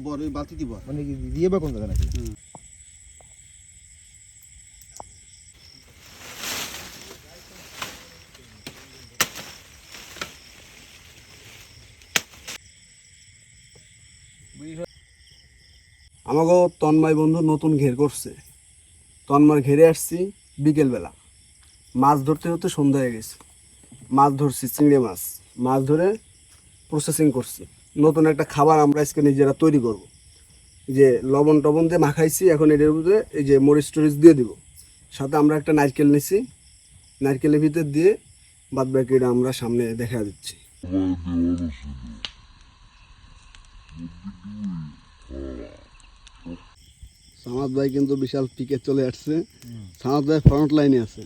বড় ওই বালতি দিব মানে কি দিয়ে বা কোন জায়গা নাকি? আমাকে তন্ময় বন্ধু নতুন ঘের করছে। তন্ময় ঘেরে আসছি বিকেলবেলা, মাছ ধরতে ধরতে সন্ধ্যা হয়ে গেছে। মাছ ধরছি, চিংড়ি মাছ। মাছ ধরে প্রসেসিং করছি। নতুন একটা খাবার আমরা আজকে নিজেরা তৈরি করব। যে লবণ টবণ দিয়ে মাখাইছি, এখন এটার মধ্যে এই যে মরিচ টরিচ দিয়ে দিব। সাথে আমরা একটা নারকেল নিছি, নারকেলের ভিতর দিয়ে বাদ বাকিটা আমরা সামনে দেখা দিচ্ছি। সামাদ ভাই কিন্তু বিশাল পিকে চলে আসছে। সামাদ ভাই ফ্রন্ট লাইনে আছে।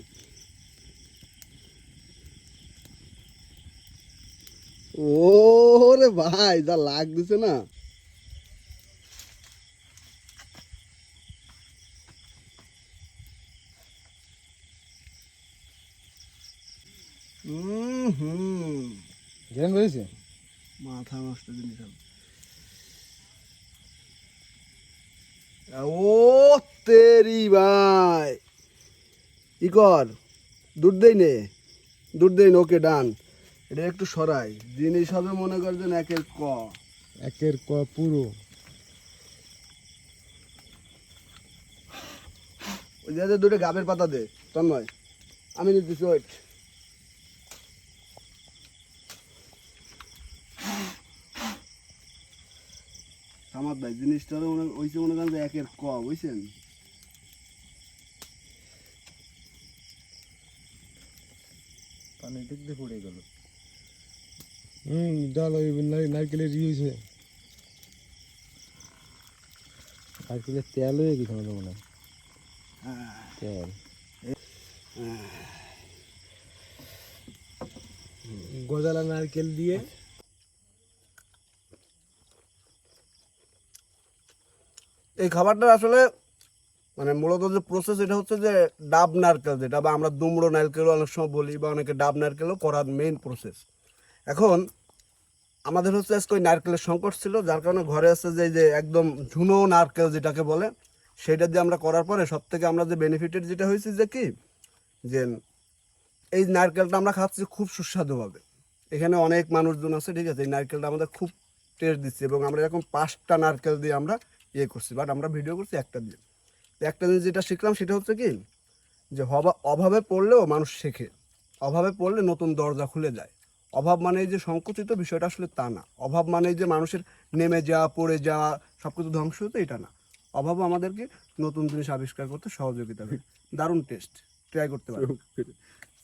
ও রে ভাই, যা লাগ দিছে না। ঘেরান করেছে? মাথা নষ্ট জিনিস। ও তেরি ভাই, ই কর, দুধ দেই নে, দুধ দেই নে। ওকে ডান। এটা একটু সরাই, জিনিস হবে মনে করছেন একের ক। একের ক পুরো। ওই যে দুটো গাবের পাতা দে তন্ময়, আমি নিতেছি। ওয়েট, সামাদ ভাই জিনিসটা ওইছে মনে করেন যে একের ক, বুঝছেন? পানি দিক দিয়ে পড়ে গেল। ডাল নারকেলের ই হয়েছে, নারকেলের তেল হয়ে গেছে আমাদের মনে হয়। তেল গজালা নারকেল দিয়ে এই খাবারটা আসলে মানে মূলত যে প্রসেস, এটা হচ্ছে যে ডাব নারকেল, যেটা বা আমরা দুমড়ো নারকেল অনেক সময় বলি, বা অনেকে ডাব নারকেলও করার মেইন প্রসেস। এখন আমাদের হচ্ছে আজকে ওই নারকেলের সংকট ছিল, যার কারণে ঘরে আছে যে এই যে একদম ঝুনো নারকেল যেটাকে বলে, সেটা দিয়ে আমরা করার পরে সব থেকে আমরা যে বেনিফিটেড যেটা হয়েছে যে কি, যে এই নারকেলটা আমরা খাচ্ছি খুব সুস্বাদুভাবে। এখানে অনেক মানুষজন আছে, ঠিক আছে, এই নারকেলটা আমাদের খুব টেস্ট দিচ্ছে, এবং আমরা এরকম 5টা নারকেল দিয়ে আমরা ইয়ে করছি, বাট আমরা ভিডিও করছি একটা দিয়ে। একটা জিনিস যেটা শিখলাম সেটা হচ্ছে কি, যে অভাবে পড়লেও মানুষ শেখে। অভাবে পড়লে নতুন দরজা খুলে যায়। অভাব মানে যে সংকুচিত বিষয়টা আসলে তা না। অভাব মানে যে মানুষের নেমে যাওয়া, পড়ে যাওয়া, সব কিছু ধ্বংস হতো, এটা না। অভাবও আমাদেরকে নতুন জিনিস আবিষ্কার করতে সহযোগিতা করে। দারুণ টেস্ট, ট্রাই করতে পারো।